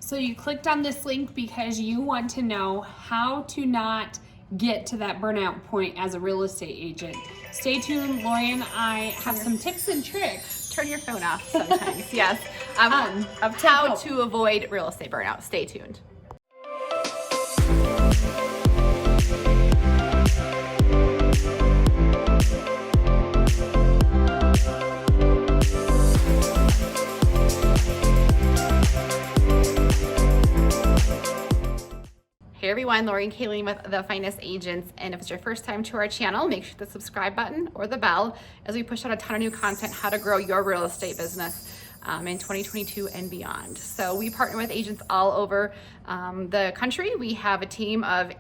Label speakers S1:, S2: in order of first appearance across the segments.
S1: So you clicked on this link because you want to know how to not get to that burnout point as a real estate agent. Stay tuned. Laurie and I have some tips and tricks.
S2: Turn your phone off sometimes, yes, of how to avoid real estate burnout. Stay tuned. Hey everyone, Laurie and Kalene with The Finest Agents, and if it's your first time to our channel, make sure the subscribe button or the bell as we push out a ton of new content how to grow your real estate business in 2022 and beyond. So we partner with agents all over the country. We have a team of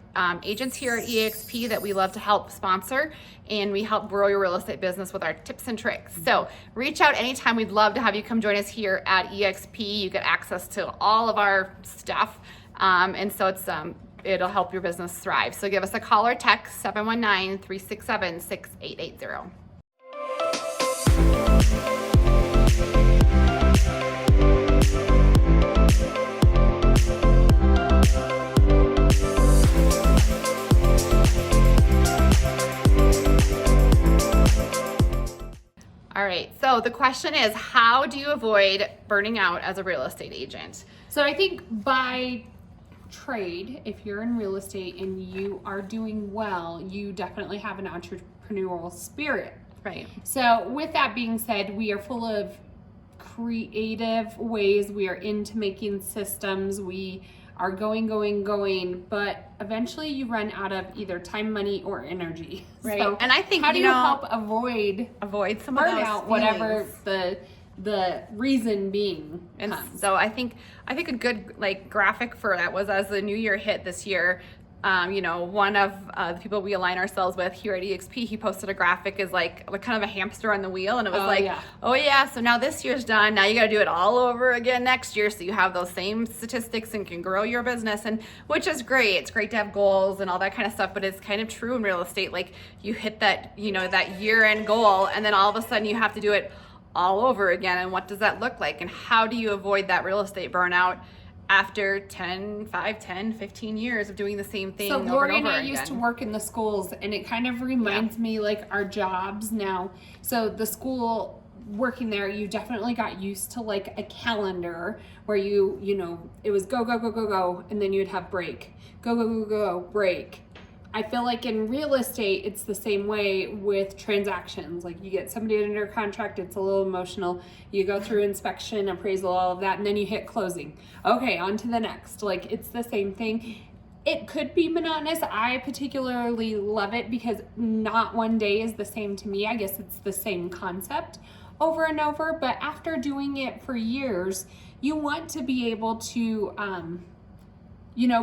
S2: agents here at EXP that we love to help sponsor, and we help grow your real estate business with our tips and tricks. So reach out anytime. We'd love to have you come join us here at EXP. You get access to all of our stuff, and so it'll help your business thrive. So give us a call or text 719-367-6880. All right, so the question is, how do you avoid burning out as a real estate agent?
S1: So I think by trade, if you're in real estate and you are doing well, you definitely have an entrepreneurial spirit.
S2: Right.
S1: So with that being said, we are full of creative ways. We are into making systems. We are going, but eventually you run out of either time, money, or energy.
S2: Right.
S1: So
S2: and I think,
S1: how do you help avoid
S2: some of those
S1: burnout, whatever the reason being
S2: and
S1: comes.
S2: So I think a good graphic for that was, as the new year hit this year, one of the people we align ourselves with here at EXP, he posted a graphic as like kind of a hamster on the wheel, and it was so now this year's done, now you got to do it all over again next year, so you have those same statistics and can grow your business, and which is great. It's great to have goals and all that kind of stuff, but it's kind of true in real estate. Like, you hit that that year-end goal, and then all of a sudden you have to do it all over again. And what does that look like, and how do you avoid that real estate burnout after 10, 15 years of doing the same thing
S1: so
S2: over
S1: Laurie
S2: and over
S1: and I
S2: again?
S1: used to work in the schools, and it kind of reminds me like our jobs now. So the school, working there, you definitely got used to like a calendar where it was go, and then you'd have break, go, break. I feel like in real estate, it's the same way with transactions. Like, you get somebody under contract, it's a little emotional. You go through inspection, appraisal, all of that, and then you hit closing. Okay, on to the next. Like, it's the same thing. It could be monotonous. I particularly love it because not one day is the same to me. I guess it's the same concept over and over. But after doing it for years, you want to be able to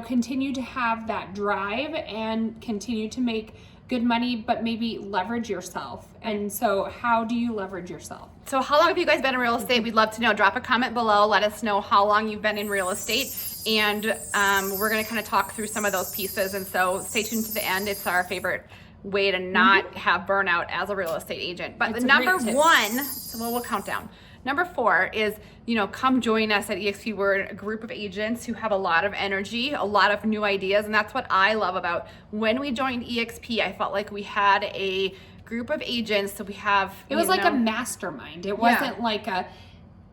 S1: continue to have that drive and continue to make good money, but maybe leverage yourself. And so how do you leverage yourself?
S2: So how long have you guys been in real estate? We'd love to know. Drop a comment below. Let us know how long you've been in real estate. And we're going to kind of talk through some of those pieces. And so stay tuned to the end. It's our favorite way to not have burnout as a real estate agent. But the number one, so we'll count down. Number 4 is, come join us at EXP. We're a group of agents who have a lot of energy, a lot of new ideas, and that's what I love about when we joined EXP. I felt like we had a group of agents, so we have...
S1: It was like a mastermind. It wasn't like a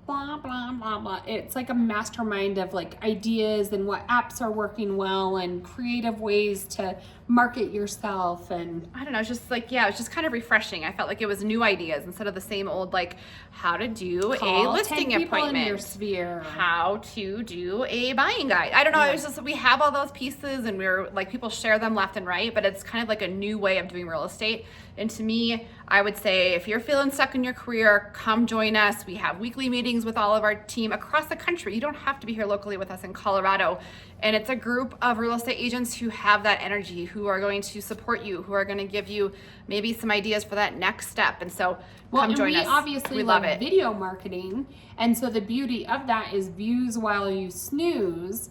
S1: blah, blah, blah, blah. It's like a mastermind of like ideas and what apps are working well and creative ways to market yourself. And
S2: I don't know, it's just like, it's just kind of refreshing. I felt like it was new ideas instead of the same old, like, how to do a listing appointment,
S1: in your sphere,
S2: how to do a buying guide. I don't know, it's just, we have all those pieces, and we're like, people share them left and right, but it's kind of like a new way of doing real estate. And to me, I would say, if you're feeling stuck in your career, come join us. We have weekly meetings with all of our team across the country. You don't have to be here locally with us in Colorado. And it's a group of real estate agents who have that energy, who are going to support you, who are going to give you maybe some ideas for that next step. And so come join us.
S1: We obviously love video marketing. And so the beauty of that is views while you snooze.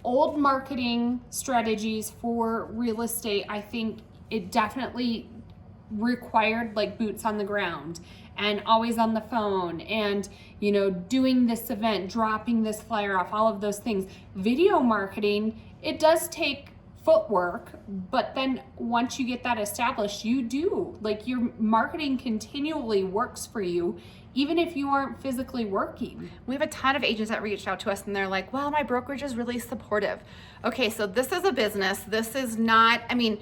S1: Old marketing strategies for real estate, I think it definitely required like boots on the ground. and always on the phone and, you know, doing this event, dropping this flyer off, all of those things. Video marketing, it does take footwork, but then once you get that established, you do, like, your marketing continually works for you, even if you aren't physically working.
S2: We have a ton of agents that reached out to us and they're like, well, my brokerage is really supportive. Okay, so this is a business. This is not, I mean,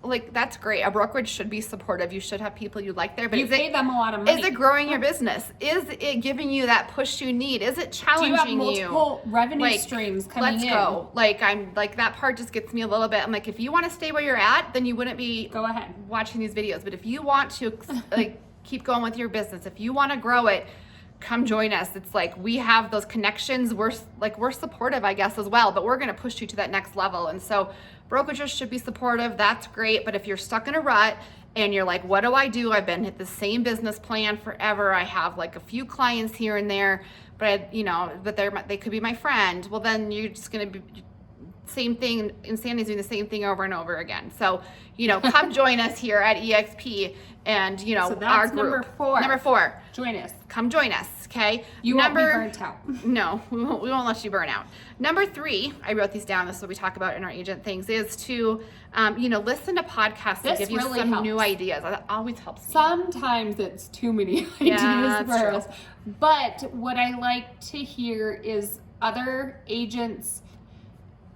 S2: like, that's great. A brokerage should be supportive. You should have people you like there, but
S1: You pay them a lot of money.
S2: Is it growing your business? Is it giving you that push you need? Is it challenging you?
S1: Do you have multiple revenue streams coming in?
S2: Let's go. Like, I'm like, that part just gets me a little bit. I'm like, if you want to stay where you're at, then you wouldn't be
S1: go ahead
S2: watching these videos. But if you want to like keep going with your business, if you want to grow it, come join us. It's like, we have those connections. We're supportive, I guess, as well, but we're going to push you to that next level. And so brokerages should be supportive. That's great. But if you're stuck in a rut and you're like, what do I do? I've been at the same business plan forever. I have like a few clients here and there, but they could be my friend. Well, then you're just going to be same thing. Insanity's doing the same thing over and over again. So, come join us here at EXP and,
S1: so that's
S2: our group. Number four.
S1: Join us.
S2: Come join us, okay?
S1: You won't be burnt out.
S2: No, we won't let you burn out. Number 3, I wrote these down. This is what we talk about in our agent things, is to, listen to podcasts that give you
S1: really
S2: some
S1: helps.
S2: new ideas. That always helps me.
S1: Sometimes it's too many ideas for us. But what I like to hear is other agents'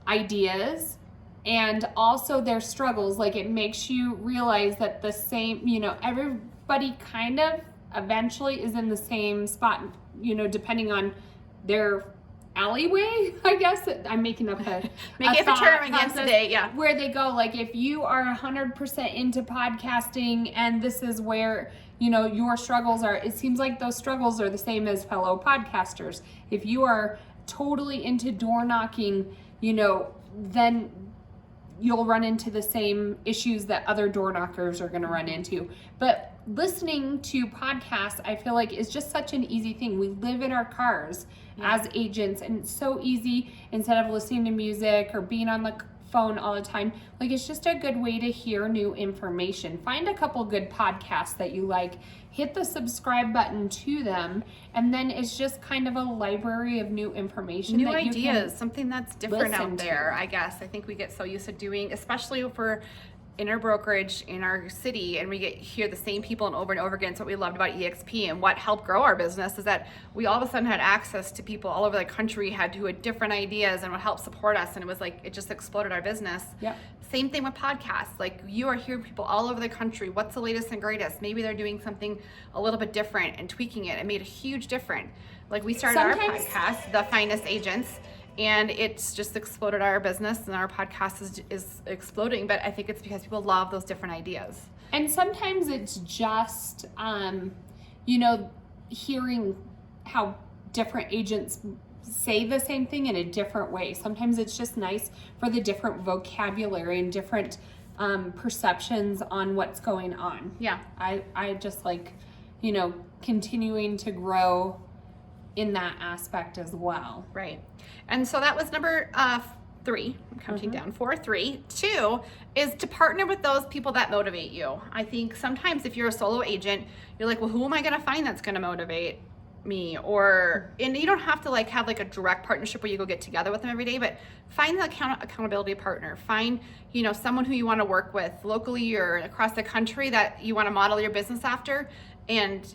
S1: ideas and also their struggles. Like, it makes you realize that the same, everybody kind of eventually is in the same spot, depending on their alleyway, I guess. I'm making up a
S2: term again today, yeah.
S1: Where they go, like, if you are 100% into podcasting and this is where, your struggles are, it seems like those struggles are the same as fellow podcasters. If you are totally into door knocking, then you'll run into the same issues that other door knockers are going to run into. But listening to podcasts, I feel like, is just such an easy thing. We live in our cars as agents, and it's so easy, instead of listening to music or being on the phone all the time. Like, it's just a good way to hear new information. Find a couple good podcasts that you like, hit the subscribe button to them, and then it's just kind of a library of new information.
S2: New ideas, something that's different out there, I guess. I think we get so used to doing, especially for in our brokerage in our city, and we hear the same people and over again. It's what we loved about EXP, and what helped grow our business is that we all of a sudden had access to people all over the country who had different ideas and would help support us, and it was like, it just exploded our business.
S1: Yep.
S2: Same thing with podcasts. Like, you are hearing people all over the country, what's the latest and greatest? Maybe they're doing something a little bit different and tweaking it. It made a huge difference. Like, we started our podcast, The Finest Agents, and it's just exploded our business, and our podcast is exploding. But I think it's because people love those different ideas.
S1: And sometimes it's just, hearing how different agents say the same thing in a different way. Sometimes it's just nice for the different vocabulary and different perceptions on what's going on.
S2: Yeah.
S1: I just like, continuing to grow in that aspect as well.
S2: Right. And so that was number 3. I'm counting down. 4, 3. 2 is to partner with those people that motivate you. I think sometimes if you're a solo agent, you're like, well, who am I going to find that's going to motivate me? And you don't have to have a direct partnership where you go get together with them every day, but find the accountability partner. Find, someone who you want to work with locally or across the country that you want to model your business after, and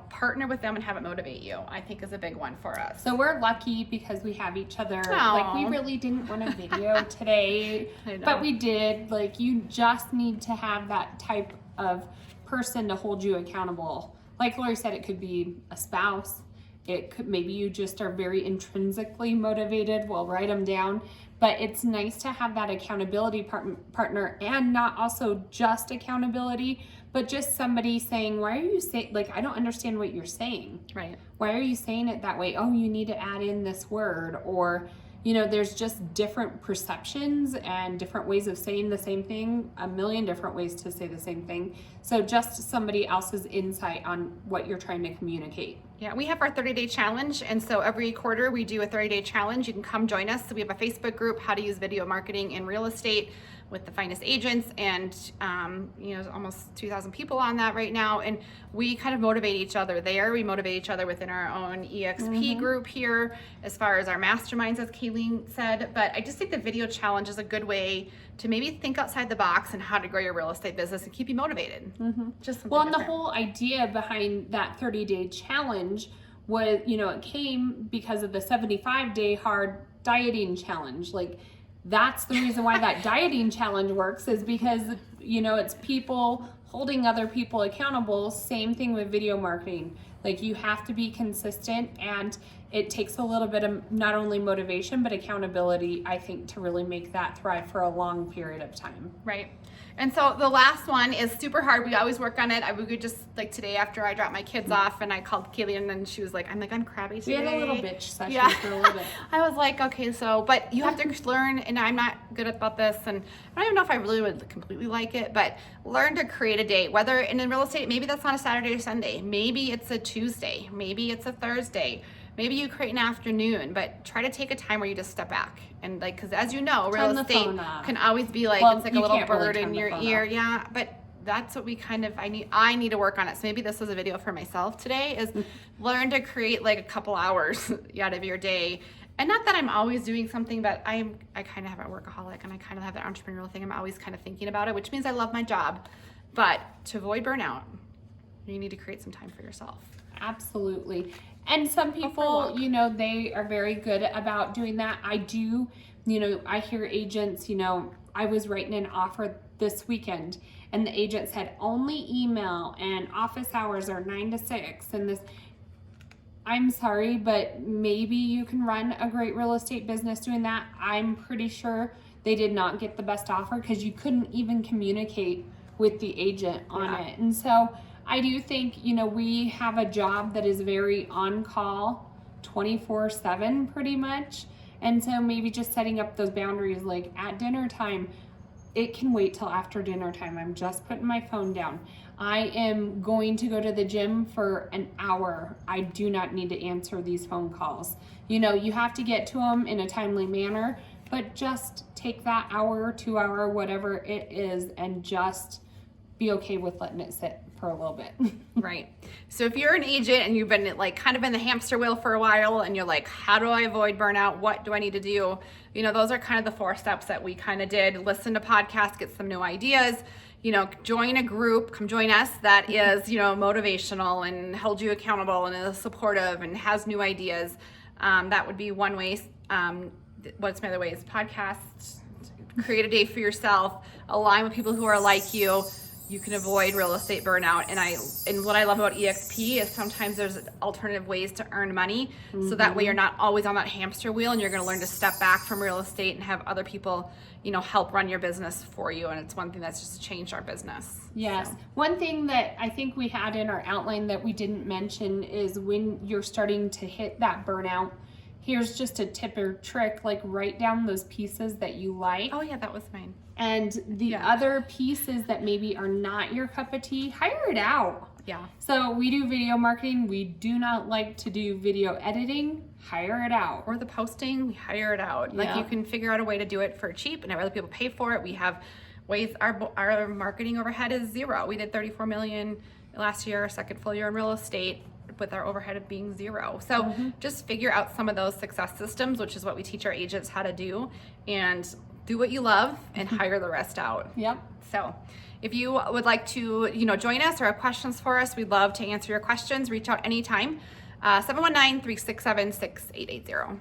S2: partner with them and have it motivate you, I think, is a big one for us.
S1: So we're lucky because we have each other.
S2: Aww.
S1: Like, we really didn't want a video today, but we did. Like, you just need to have that type of person to hold you accountable. Like Laurie said, it could be a spouse. It could, maybe you just are very intrinsically motivated. Well, write them down. But it's nice to have that accountability partner, and not also just accountability, but just somebody saying, why are you saying, I don't understand what you're saying.
S2: Right.
S1: Why are you saying it that way? Oh, you need to add in this word. Or, there's just different perceptions and different ways of saying the same thing, a million different ways to say the same thing. So just somebody else's insight on what you're trying to communicate.
S2: Yeah, we have our 30-day challenge, and so every quarter we do a 30-day challenge. You can come join us. So we have a Facebook group, How to Use Video Marketing in Real Estate, with the finest agents, and there's almost 2,000 people on that right now, and we kind of motivate each other there. We motivate each other within our own EXP group here, as far as our masterminds, as Kalene said. But I just think the video challenge is a good way to maybe think outside the box and how to grow your real estate business and keep you motivated. Just something
S1: and the
S2: different.
S1: whole idea behind that 30-day challenge was, it came because of the 75-day hard dieting challenge. Like, that's the reason why that dieting challenge works, is because, it's people holding other people accountable. Same thing with video marketing. Like, you have to be consistent, and it takes a little bit of not only motivation, but accountability, I think, to really make that thrive for a long period of time.
S2: Right. And so the last one is super hard. We always work on it. We could just, like today after I dropped my kids off and I called Kalene, and she was like, I'm crabby today.
S1: We had a little bitch session
S2: Yeah.
S1: for a little bit.
S2: I was like, okay, but you have to learn, and I'm not good about this, and I don't even know if I really would completely like it, but learn to create a date. And in real estate, maybe that's not a Saturday or Sunday. Maybe it's a Tuesday. Maybe it's a Thursday. Maybe you create an afternoon, but try to take a time where you just step back. And because as you know, real estate can always be like, it's like a little bird in your ear. Yeah, but that's what I need to work on it. So maybe this was a video for myself today, is learn to create like a couple hours out of your day. And not that I'm always doing something, but I kind of have a workaholic, and I kind of have that entrepreneurial thing. I'm always kind of thinking about it, which means I love my job. But to avoid burnout, you need to create some time for yourself.
S1: Absolutely. And some people, they are very good about doing that. I do, I hear agents, I was writing an offer this weekend, and the agent said only email and office hours are 9 to 6. And this, I'm sorry, but maybe you can run a great real estate business doing that. I'm pretty sure they did not get the best offer because you couldn't even communicate with the agent on it. And so I do think, we have a job that is very on call 24/7 pretty much. And so maybe just setting up those boundaries, like at dinner time, it can wait till after dinner time. I'm just putting my phone down. I am going to go to the gym for an hour. I do not need to answer these phone calls. You have to get to them in a timely manner, but just take that hour, 2 hour, whatever it is, and just be okay with letting it sit for a little bit.
S2: Right. So if you're an agent and you've been like kind of in the hamster wheel for a while, and you're like, how do I avoid burnout? What do I need to do? Those are kind of the 4 steps that we kind of did. Listen to podcasts, get some new ideas, join a group, come join us that is, motivational and hold you accountable and is supportive and has new ideas. That would be one way. What's my other way is podcasts, create a day for yourself, align with people who are like you. You can avoid real estate burnout. And what I love about EXP is sometimes there's alternative ways to earn money. So that way you're not always on that hamster wheel, and you're going to learn to step back from real estate and have other people, help run your business for you. And it's one thing that's just changed our business.
S1: Yes.
S2: So.
S1: One thing that I think we had in our outline that we didn't mention is when you're starting to hit that burnout, here's just a tip or trick, like write down those pieces that you like.
S2: Oh yeah, that was mine.
S1: And the other pieces that maybe are not your cup of tea, hire it out.
S2: Yeah.
S1: So we do video marketing. We do not like to do video editing. Hire it out.
S2: Or the posting, we hire it out. Like you can figure out a way to do it for cheap and have other people pay for it. We have ways, our marketing overhead is 0. We did 34 million last year, our second full year in real estate, with our overhead of being 0. So just figure out some of those success systems, which is what we teach our agents how to do, and do what you love and hire the rest out.
S1: Yep.
S2: So if you would like to, join us or have questions for us, we'd love to answer your questions. Reach out anytime. 719-367-6880.